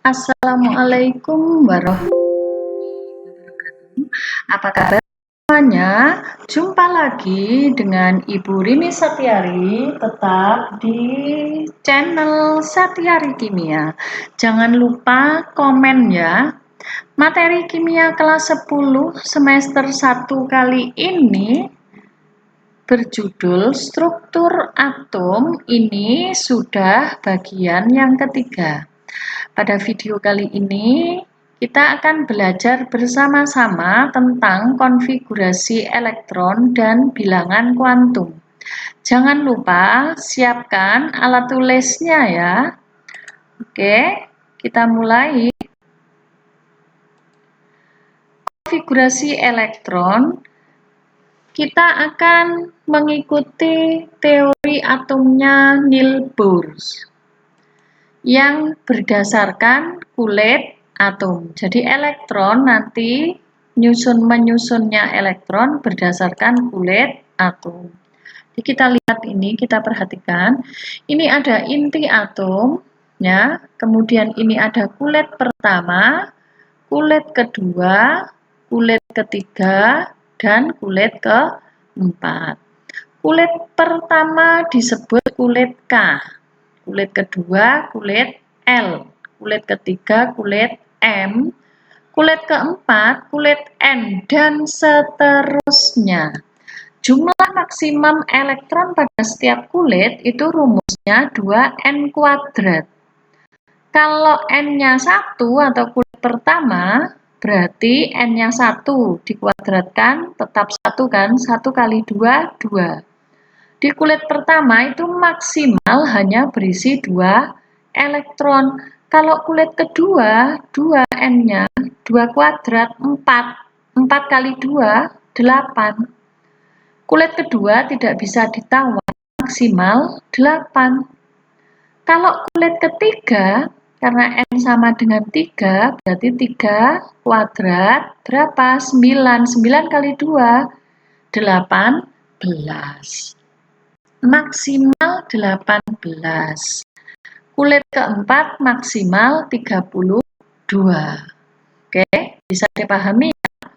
Assalamualaikum warahmatullahi wabarakatuh. Apa kabar semuanya? Jumpa lagi dengan Ibu Rini Satyari, tetap di channel Satyari Kimia. Jangan lupa komen ya. Materi kimia kelas 10 semester 1 kali ini berjudul struktur atom. Ini sudah bagian yang ketiga. Pada video kali ini, kita akan belajar bersama-sama tentang konfigurasi elektron dan bilangan kuantum. Jangan lupa siapkan alat tulisnya ya. Oke, kita mulai. Konfigurasi elektron, kita akan mengikuti teori atomnya Niels Bohr yang berdasarkan kulit atom. Jadi elektron nanti menyusunnya elektron berdasarkan kulit atom. Jadi kita lihat ini, kita perhatikan. Ini ada inti atom, ya. Kemudian ini ada kulit pertama, kulit kedua, kulit ketiga, dan kulit keempat. Kulit pertama disebut kulit K. Kulit kedua, kulit L. Kulit ketiga, kulit M. Kulit keempat, kulit N, dan seterusnya. Jumlah maksimum elektron pada setiap kulit itu rumusnya 2N kuadrat. Kalau N-nya 1 atau kulit pertama, berarti N-nya 1 dikuadratkan, tetap 1 kan? 1 kali 2, 2. Di kulit pertama itu maksimal hanya berisi 2 elektron. Kalau kulit kedua, 2 N-nya, 2 kuadrat, 4. 4 kali 2, 8. Kulit kedua tidak bisa ditawar, maksimal 8. Kalau kulit ketiga, karena N sama dengan 3, berarti 3 kuadrat, berapa? 9. 9 kali 2, 18. Maksimal 18. Kulit keempat maksimal 32. Oke, bisa dipahami ya?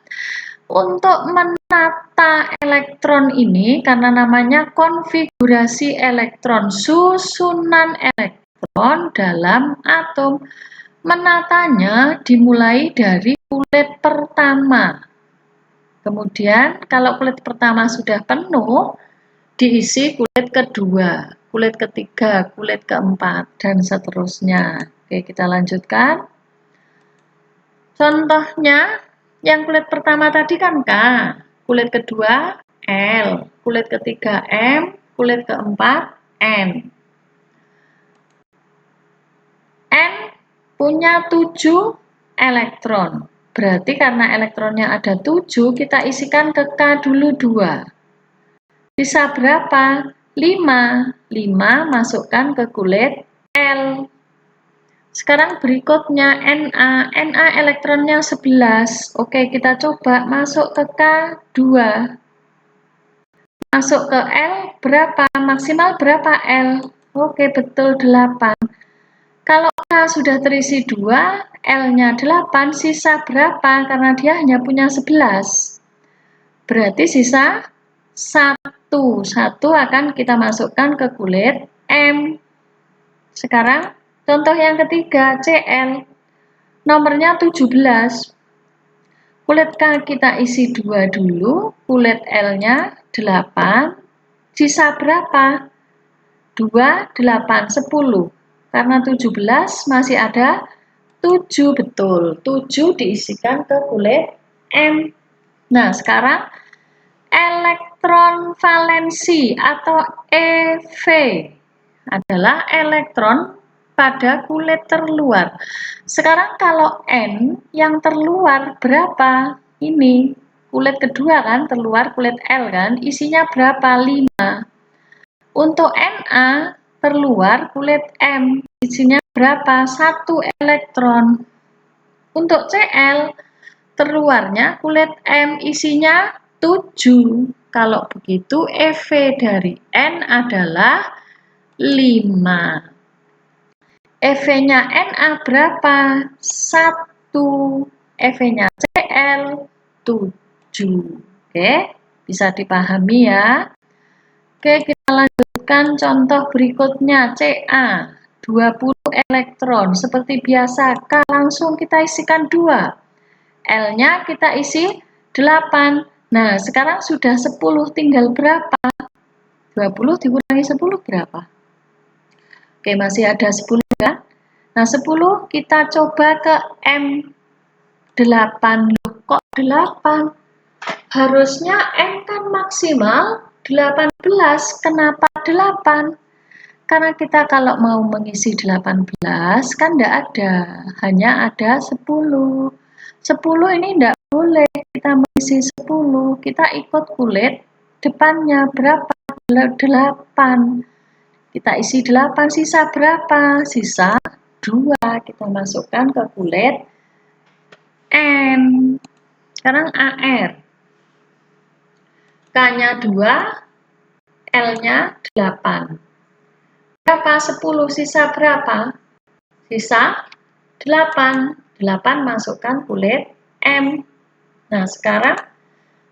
Untuk menata elektron ini, karena namanya konfigurasi elektron, susunan elektron dalam atom, menatanya dimulai dari kulit pertama. Kemudian kalau kulit pertama sudah penuh, diisi kulit kedua, kulit ketiga, kulit keempat, dan seterusnya. Oke, kita lanjutkan. Contohnya, yang kulit pertama tadi kan K, kulit kedua L, kulit ketiga M, kulit keempat N. N punya 7 elektron. Berarti karena elektronnya ada 7, kita isikan ke K dulu 2. Bisa berapa? 5. 5 masukkan ke kulit L. Sekarang berikutnya Na. Na elektronnya 11. Oke, kita coba masuk ke K2. Masuk ke L berapa? Maksimal berapa L? Oke, betul 8. Kalau K sudah terisi 2, L-nya 8, sisa berapa? Karena dia hanya punya 11. Berarti sisa 1. 1 akan kita masukkan ke kulit M. Sekarang contoh yang ketiga, Cl. Nomornya 17. Kulit K kita isi 2 dulu, kulit L-nya 8. Sisa berapa? 2, 8, 10. Karena 17 masih ada 7, betul. 7 diisikan ke kulit M. Nah, sekarang elektron valensi atau EV adalah elektron pada kulit terluar. Sekarang kalau N yang terluar berapa? Ini kulit kedua kan, terluar kulit L kan, isinya berapa? 5. Untuk Na terluar kulit M, isinya berapa? 1 elektron. Untuk Cl terluarnya kulit M, isinya 7. Kalau begitu EV dari N adalah 5. EV-nya Na berapa? 1. EV-nya Cl 7. Oke, bisa dipahami ya. Oke, kita lanjutkan contoh berikutnya. Ca 20 elektron. Seperti biasa, K langsung kita isikan 2. L-nya kita isi 8. Nah, sekarang sudah 10, tinggal berapa? 20 dikurangi 10 berapa? Oke, masih ada 10 kan? Nah, 10 kita coba ke M8. Loh, kok 8? Harusnya M kan maksimal 18. Kenapa 8? Karena kita kalau mau mengisi 18 kan tidak ada, hanya ada 10. 10 ini tidak boleh kita mengisi 10. Kita ikut kulit depannya berapa? 8. Kita isi 8, sisa berapa? Sisa 2. Kita masukkan ke kulit N. Sekarang AR. K-nya 2, L-nya 8. Berapa? 10, sisa berapa? Sisa 8. 8 masukkan kulit M. Nah, sekarang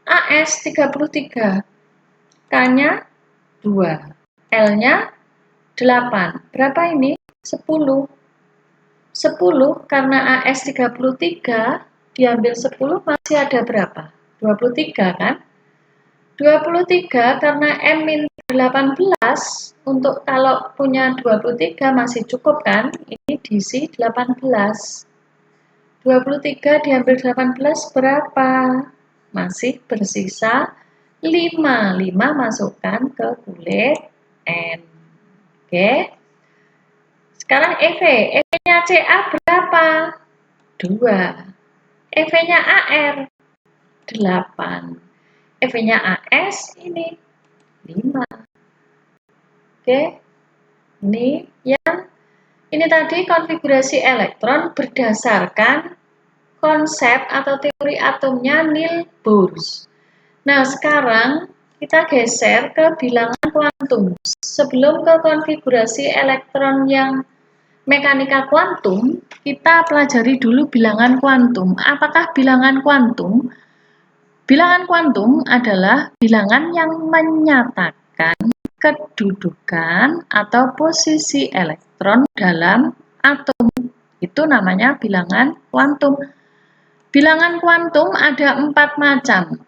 AS 33. K-nya 2. L-nya 8. Berapa ini? 10. 10 karena AS 33 diambil 10 masih ada berapa? 23 kan? 23 karena M minta 18, untuk kalau punya 23 masih cukup kan? Ini diisi 18. 23 diambil 18 berapa? Masih bersisa 5. 5 masukkan ke kulit N. Oke. Sekarang EV. EV-nya Ca berapa? 2. EV-nya AR 8. EV-nya AS ini 5. Oke. Ini tadi konfigurasi elektron berdasarkan konsep atau teori atomnya Niels Bohr. Nah, sekarang kita geser ke bilangan kuantum. Sebelum ke konfigurasi elektron yang mekanika kuantum, kita pelajari dulu bilangan kuantum. Apakah bilangan kuantum? Bilangan kuantum adalah bilangan yang menyatakan kedudukan atau posisi elektron dalam atom. Itu namanya bilangan kuantum. Bilangan kuantum ada 4 macam.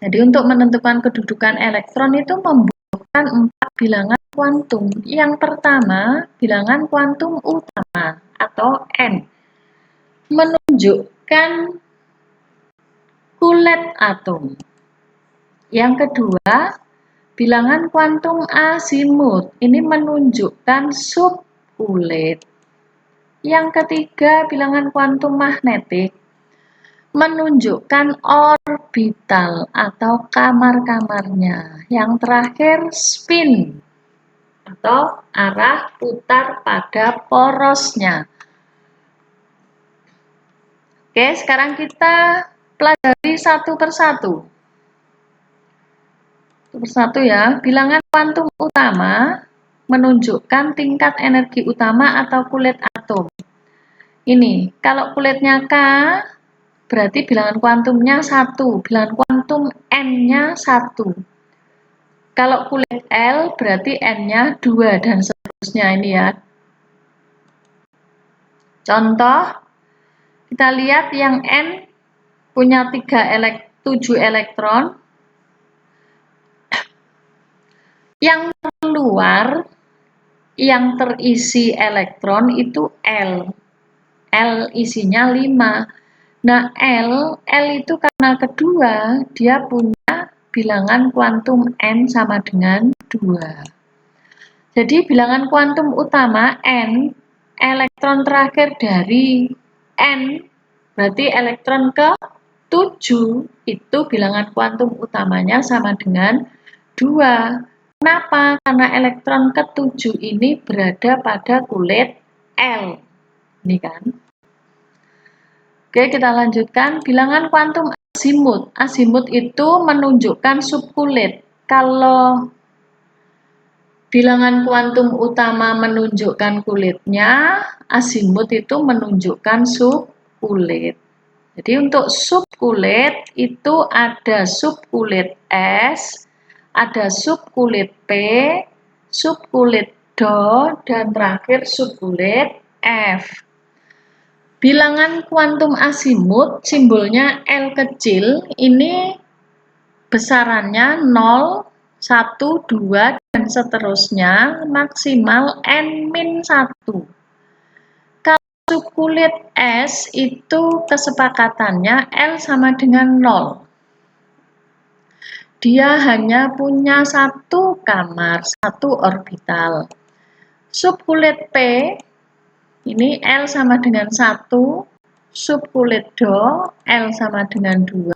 Jadi untuk menentukan kedudukan elektron itu membutuhkan 4 bilangan kuantum. Yang pertama, bilangan kuantum utama atau N. Menunjukkan kulit atom. Yang kedua, bilangan kuantum azimut. Ini menunjukkan subkulit. Yang ketiga, bilangan kuantum magnetik. Menunjukkan orbital atau kamar-kamarnya. Yang terakhir, spin atau arah putar pada porosnya. Oke, sekarang kita pelajari satu persatu. Satu persatu ya. Bilangan kuantum utama menunjukkan tingkat energi utama atau kulit atom. Ini, kalau kulitnya K, berarti bilangan kuantumnya 1. Bilangan kuantum N-nya 1. Kalau kulit L, berarti N-nya 2, dan seterusnya ini ya. Contoh, kita lihat yang N punya 7 elektron. Yang keluar, yang terisi elektron itu L. L isinya 5. Nah, L itu karena kedua, dia punya bilangan kuantum N sama dengan 2. Jadi bilangan kuantum utama N, elektron terakhir dari N, berarti elektron ke 7, itu bilangan kuantum utamanya sama dengan 2. Kenapa? Karena elektron ke-7 ini berada pada kulit L. Ini kan. Oke, kita lanjutkan. Bilangan kuantum azimut. Azimut itu menunjukkan subkulit. Kalau Bilangan kuantum utama menunjukkan kulitnya, azimut itu menunjukkan subkulit. Jadi untuk subkulit itu ada subkulit S, ada subkulit P, subkulit DO, dan terakhir subkulit F. Bilangan kuantum azimut simbolnya L kecil, ini besarannya 0, 1, 2, dan seterusnya maksimal N-1. Kalau subkulit S itu kesepakatannya L sama dengan 0. Dia hanya punya satu kamar, satu orbital. Subkulit P, ini L sama dengan 1. Subkulit DO, L sama dengan 2.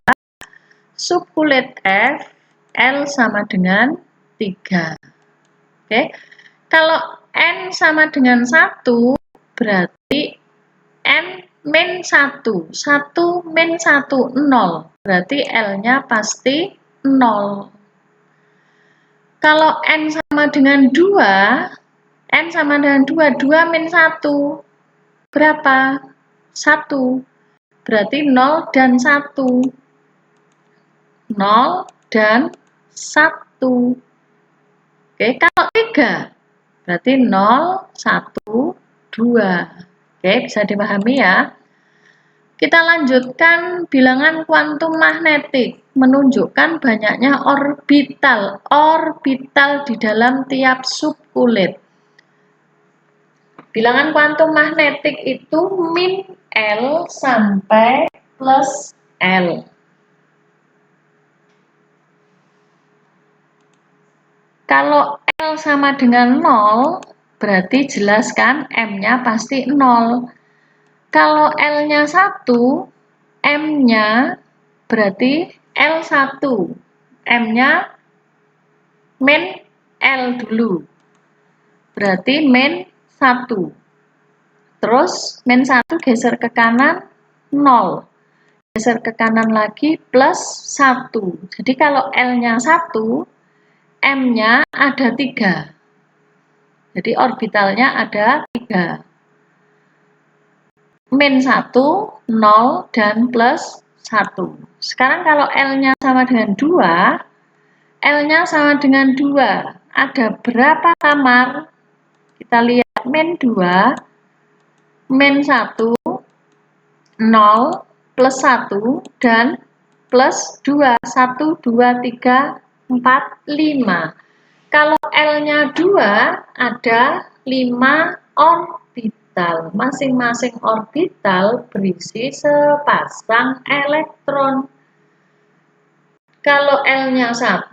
Subkulit F, L sama dengan 3. Oke. Kalau N sama dengan 1, berarti N-1. 1 min 1, 0. Berarti L-nya pasti 0. Kalau N sama dengan 2, N sama dengan 2, 2 min 1. Berapa? 1. Berarti 0 dan 1. 0 dan 1. Oke, kalau 3 berarti 0, 1, 2. Oke, bisa dipahami ya. Kita lanjutkan bilangan kuantum magnetik menunjukkan banyaknya orbital di dalam tiap subkulit. Bilangan kuantum magnetik itu min L sampai plus L. Kalau L sama dengan 0, berarti jelas kan M-nya pasti 0. Kalau L-nya 1, M-nya berarti L1. M-nya min L dulu. Berarti min 1. Terus min 1 geser ke kanan 0. Geser ke kanan lagi plus 1. Jadi kalau L-nya 1, M-nya ada 3. Jadi orbitalnya ada 3. Min 1, 0, dan plus 1. Sekarang kalau L-nya sama dengan 2, L-nya sama dengan 2. Ada berapa kamar? Kita lihat min 2, min 1, 0, plus 1, dan plus 2. 1, 2, 3, 4, 5. Kalau L-nya 2, ada 5 orbital. Masing-masing orbital berisi sepasang elektron. Kalau L-nya 1,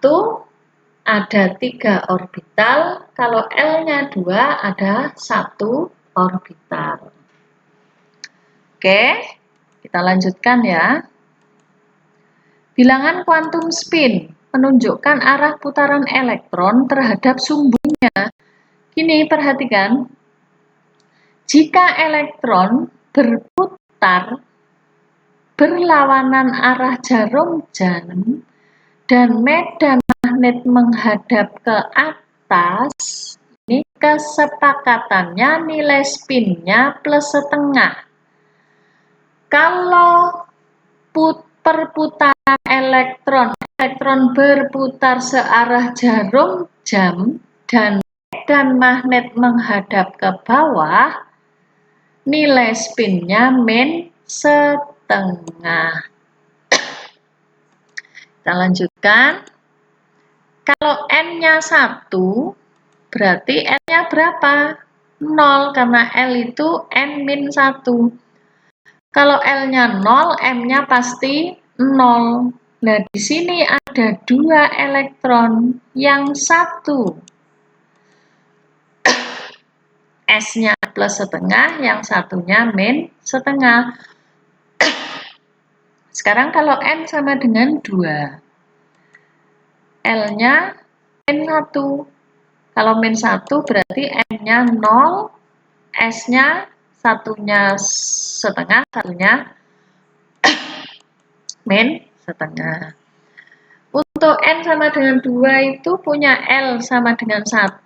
ada 3 orbital. Kalau L-nya 2, ada 1 orbital. Oke, kita lanjutkan ya. Bilangan kuantum spin menunjukkan arah putaran elektron terhadap sumbunya. Gini, perhatikan. Jika elektron berputar berlawanan arah jarum jam dan medan magnet menghadap ke atas, ini kesepakatannya nilai spinnya plus setengah. Kalau perputaran elektron berputar searah jarum jam dan medan magnet menghadap ke bawah, nilai spinnya min setengah. Kita lanjutkan. Kalau N-nya 1, berarti L-nya berapa? 0, karena L itu N min 1. Kalau L-nya 0, M-nya pasti 0. Nah, di sini ada 2 elektron. Yang satu S-nya plus setengah, yang satunya min setengah. Sekarang kalau N sama dengan 2, L-nya min 1. Kalau min 1 berarti N-nya 0, S-nya satunya setengah, satunya min setengah. Untuk Untuk N sama dengan 2 itu punya L sama dengan 1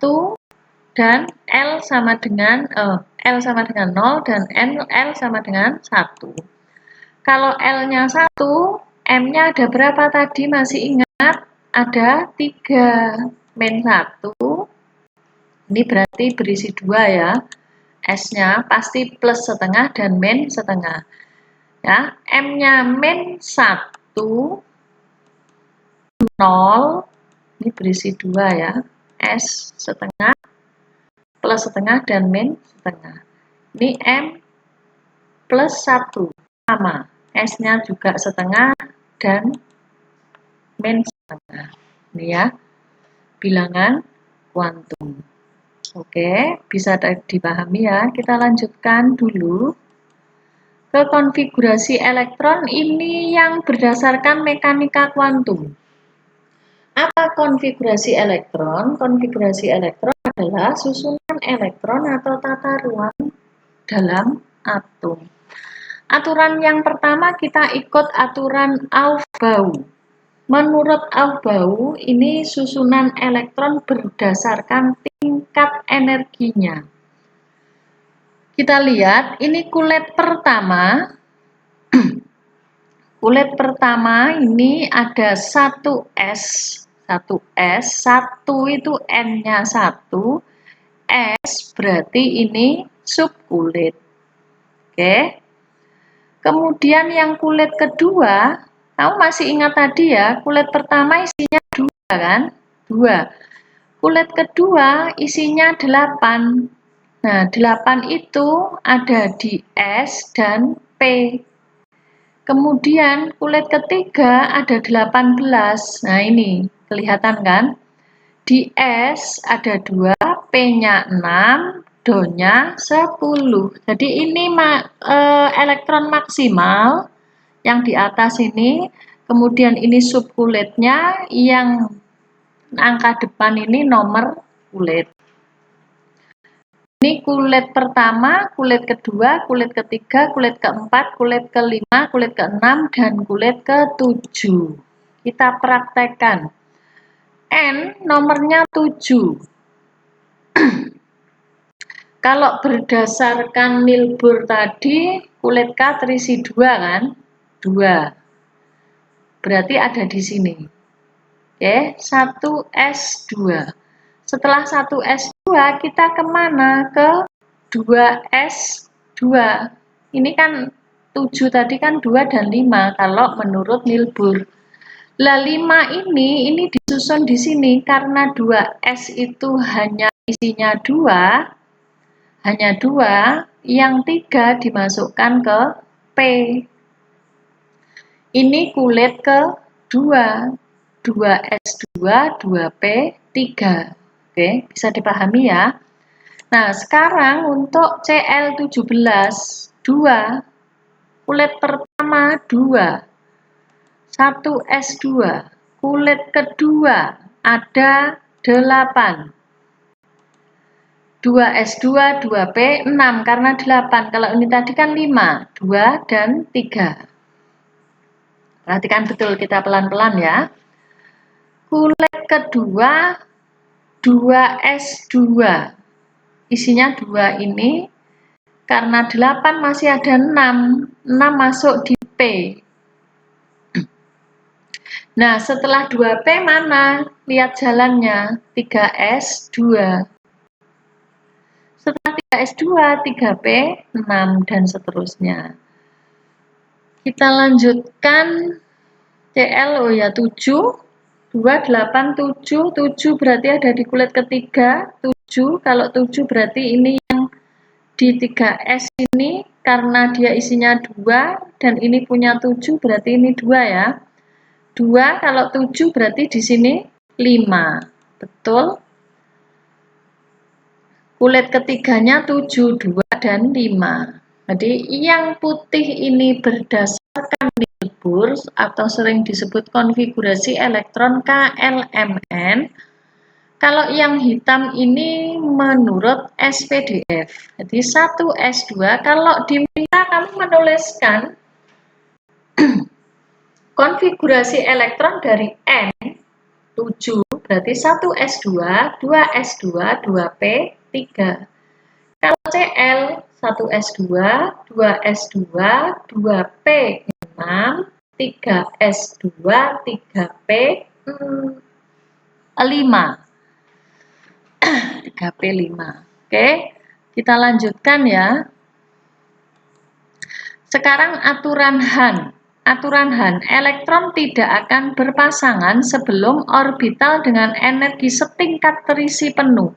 dan L sama dengan 0 dan L sama dengan 1. Kalau L-nya 1, M-nya ada berapa tadi? Masih ingat? Ada 3. Min 1. Ini berarti berisi 2 ya. S-nya pasti plus setengah dan min setengah. Ya, M-nya min 1. 0, ini berisi 2 ya, S setengah, plus setengah, dan min setengah. Ini M plus 1, sama, S-nya juga setengah, dan min setengah. Ini ya, bilangan kuantum. Oke, bisa dipahami ya. Kita lanjutkan dulu ke konfigurasi elektron, ini yang berdasarkan mekanika kuantum. Apa konfigurasi elektron? Konfigurasi elektron adalah susunan elektron atau tata ruang dalam atom. Aturan yang pertama kita ikut aturan Aufbau. Menurut Aufbau, ini susunan elektron berdasarkan tingkat energinya. Kita lihat, ini kulit pertama. Kulit pertama ini ada 1S. 1 itu N-nya 1, S berarti ini subkulit. Oke. Kemudian yang kulit kedua, kamu masih ingat tadi ya, kulit pertama isinya 2 kan? 2. Kulit kedua isinya 8. Nah, 8 itu ada di S dan P. Kemudian kulit ketiga ada 18. Nah, ini kelihatan kan? Di S ada 2, P-nya 6, Do-nya 10. Jadi ini elektron maksimal yang di atas ini. Kemudian ini subkulitnya, yang angka depan ini nomor kulit. Ini kulit pertama, kulit kedua, kulit ketiga, kulit keempat, kulit kelima, kulit keenam, dan kulit ketujuh. Kita praktekkan. N nomornya 7. Kalau berdasarkan Milbohr tadi, kulit K terisi 2 kan? 2. Berarti ada di sini. Oke, 1S2. Setelah 1S2, kita kemana? Ke 2S2. Ini kan 7 tadi kan 2 dan 5 kalau menurut Milbohr. Lah 5 ini disusun di sini karena 2S itu hanya isinya 2, hanya 2, yang 3 dimasukkan ke P. Ini kulit ke-2, 2S2, 2P, 3. Oke, bisa dipahami ya. Nah, sekarang untuk Cl17, 2. Kulit pertama 2. 1S2. Kulit kedua ada 8. 2S2, 2P, 6 karena 8. Kalau ini tadi kan 5, 2 dan 3. Perhatikan betul, kita pelan-pelan ya. Kulit kedua 2S2. Isinya 2 ini, karena 8 masih ada 6. 6 masuk di P. Nah, setelah 2P mana? Lihat jalannya, 3S2. Setelah 3S2, 3P, 6, dan seterusnya. Kita lanjutkan Cl, 7. 2, 8, 7. 7 berarti ada di kulit ketiga. 7, kalau 7 berarti ini yang di 3S ini, karena dia isinya 2, dan ini punya 7, berarti ini 2 ya. 2, kalau 7 berarti di sini 5. Betul? Kulit ketiganya 7, 2, dan 5. Jadi yang putih ini berdasarkan Milbohr atau sering disebut konfigurasi elektron KLMN. Kalau yang hitam ini menurut SPDF. Jadi 1S2, kalau diminta kamu menuliskan konfigurasi elektron dari N, 7, berarti 1S2, 2S2, 2P, 3. Kalau Cl, 1S2, 2S2, 2P, 6, 3S2, 3P, 5. 3P5. Oke, kita lanjutkan ya. Sekarang aturan Hahn. Aturan Hahn, elektron tidak akan berpasangan sebelum orbital dengan energi setingkat terisi penuh.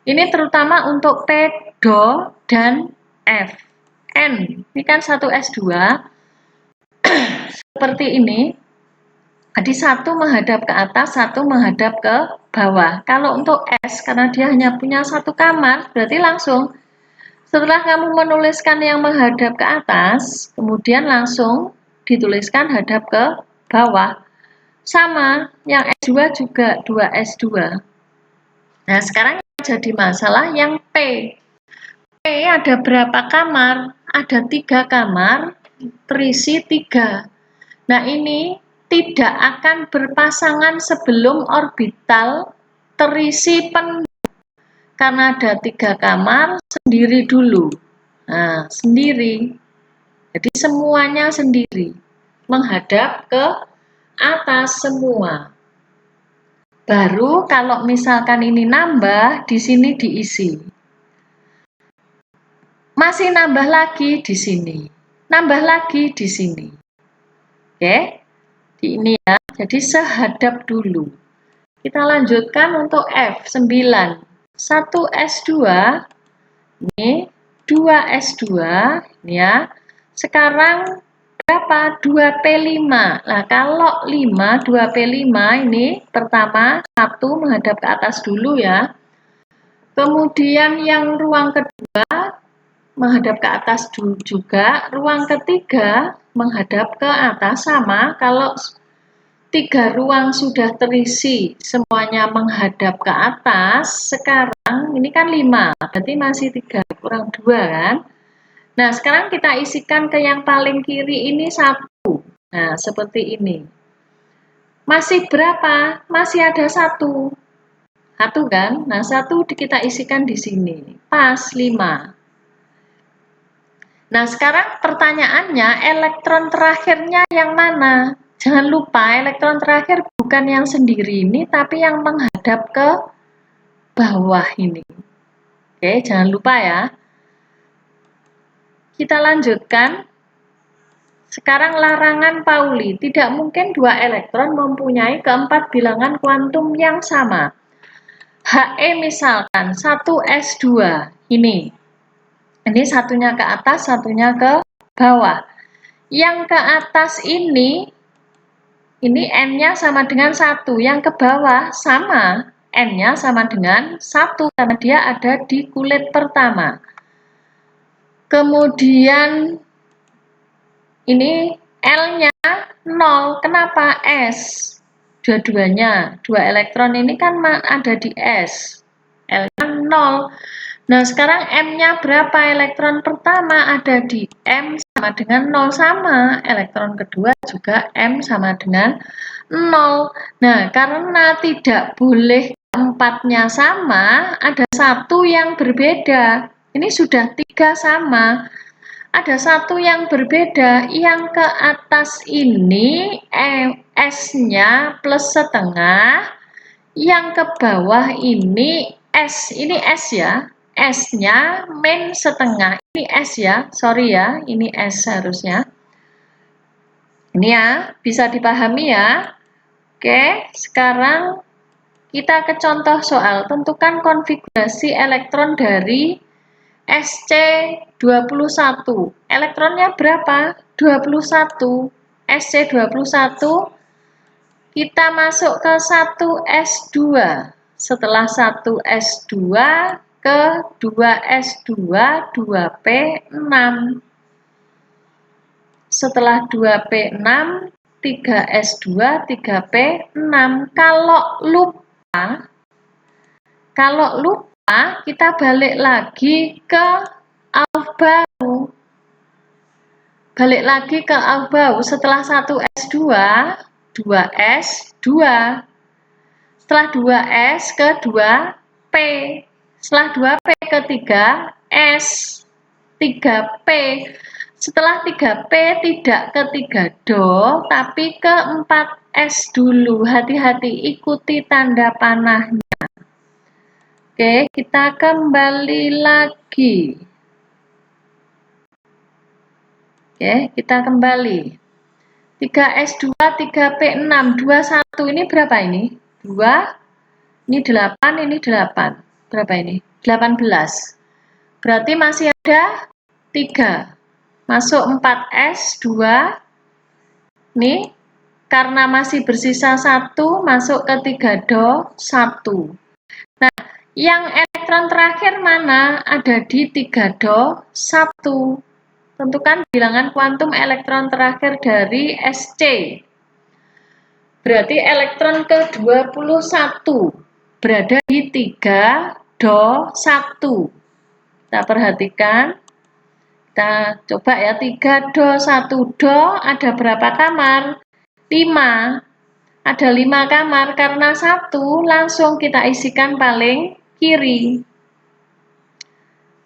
Ini terutama untuk P, Do, dan F. N, ini kan 1S2. Seperti ini. Jadi satu menghadap ke atas, satu menghadap ke bawah. Kalau untuk S, karena dia hanya punya satu kamar, berarti langsung setelah kamu menuliskan yang menghadap ke atas, kemudian langsung dituliskan hadap ke bawah. Sama, yang S2 juga 2S2. Nah, sekarang yang jadi masalah yang P. P ada berapa kamar? Ada 3 kamar, terisi 3. Nah, ini tidak akan berpasangan sebelum orbital terisi penuh. Karena ada 3 kamar, sendiri dulu. Nah, sendiri. Jadi semuanya sendiri. Menghadap ke atas semua. Baru kalau misalkan ini nambah, di sini diisi. Masih nambah lagi di sini. Nambah lagi di sini. Oke? Di ini ya. Jadi sehadap dulu. Kita lanjutkan untuk F9. 1S2 ini 2S2 ini ya. Sekarang berapa? 2P5. Nah, kalau 5 2P5 ini pertama 1 menghadap ke atas dulu ya. Kemudian yang ruang kedua menghadap ke atas juga, ruang ketiga menghadap ke atas sama. Kalau 3 ruang sudah terisi, semuanya menghadap ke atas, sekarang ini kan 5, berarti masih 3, kurang 2 kan? Nah, sekarang kita isikan ke yang paling kiri ini 1. Nah, seperti ini. Masih berapa? Masih ada 1. 1 kan? Nah, 1 kita isikan di sini. Pas 5. Nah, sekarang pertanyaannya, elektron terakhirnya yang mana? Jangan lupa, elektron terakhir bukan yang sendiri ini, tapi yang menghadap ke bawah ini. Oke, jangan lupa ya. Kita lanjutkan. Sekarang larangan Pauli. Tidak mungkin 2 elektron mempunyai keempat bilangan kuantum yang sama. He misalkan 1S2. Ini satunya ke atas, satunya ke bawah. Yang ke atas ini N-nya sama dengan 1, yang ke bawah sama, N-nya sama dengan 1, karena dia ada di kulit pertama. Kemudian, ini L-nya 0, kenapa? S. Dua-duanya, 2 elektron ini kan ada di S. L-nya 0. Nah, sekarang M-nya berapa? Elektron pertama ada di M sama dengan 0 sama. Elektron kedua juga M sama dengan 0. Nah, karena tidak boleh keempatnya sama, ada 1 yang berbeda. Ini sudah 3 sama. Ada 1 yang berbeda. Yang ke atas ini S-nya plus setengah. Yang ke bawah ini S. Ini S ya. S-nya min setengah. Ini S ya, sorry ya, ini S harusnya. Ini ya, bisa dipahami ya. Oke, sekarang kita ke contoh soal. Tentukan konfigurasi elektron dari SC21. Elektronnya berapa? 21. SC21. Kita masuk ke 1S2. Setelah 1S2 ke 2S2, 2P6. Setelah 2P6, 3S2, 3P6. Kalau lupa, kita balik lagi ke Aufbau. Balik lagi ke Aufbau. Setelah 1S2, 2S2. Setelah 2S ke 2P. Setelah 2P ke 3S. 3P. Setelah 3P tidak ke 3 do, tapi ke 4S dulu. Hati-hati, ikuti tanda panahnya. Oke, kita kembali lagi. Oke, kita kembali. 3S2, 3P6, 21. Ini berapa ini? 2, ini 8, ini 8. Berapa ini? 18. Berarti masih ada 3. Masuk 4S, 2. Nih, karena masih bersisa 1, masuk ke 3 do, 1. Nah, yang elektron terakhir mana? Ada di 3 do, 1. Tentukan bilangan kuantum elektron terakhir dari SC. Berarti elektron ke-21 berada di 3 do, 1. Kita perhatikan. Kita coba ya, 3 do, 1 do, ada berapa kamar? 5. Ada 5 kamar, karena 1 langsung kita isikan paling kiri.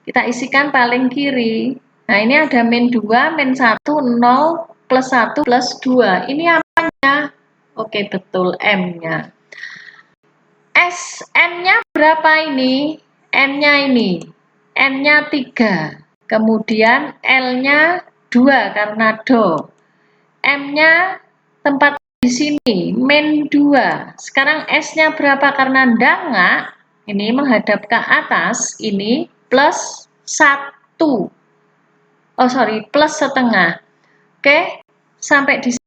Kita isikan paling kiri. Nah, ini ada min 2, min 1, 0, plus 1, plus 2. Ini apanya? Oke, betul, M-nya. N-nya berapa ini? N-nya ini. N-nya 3. Kemudian L-nya 2 karena do. M-nya tempat di sini, min 2. Sekarang S-nya berapa? Karena ndangak, ini menghadap ke atas, ini plus 1. Oh, sorry, plus setengah. Oke, sampai di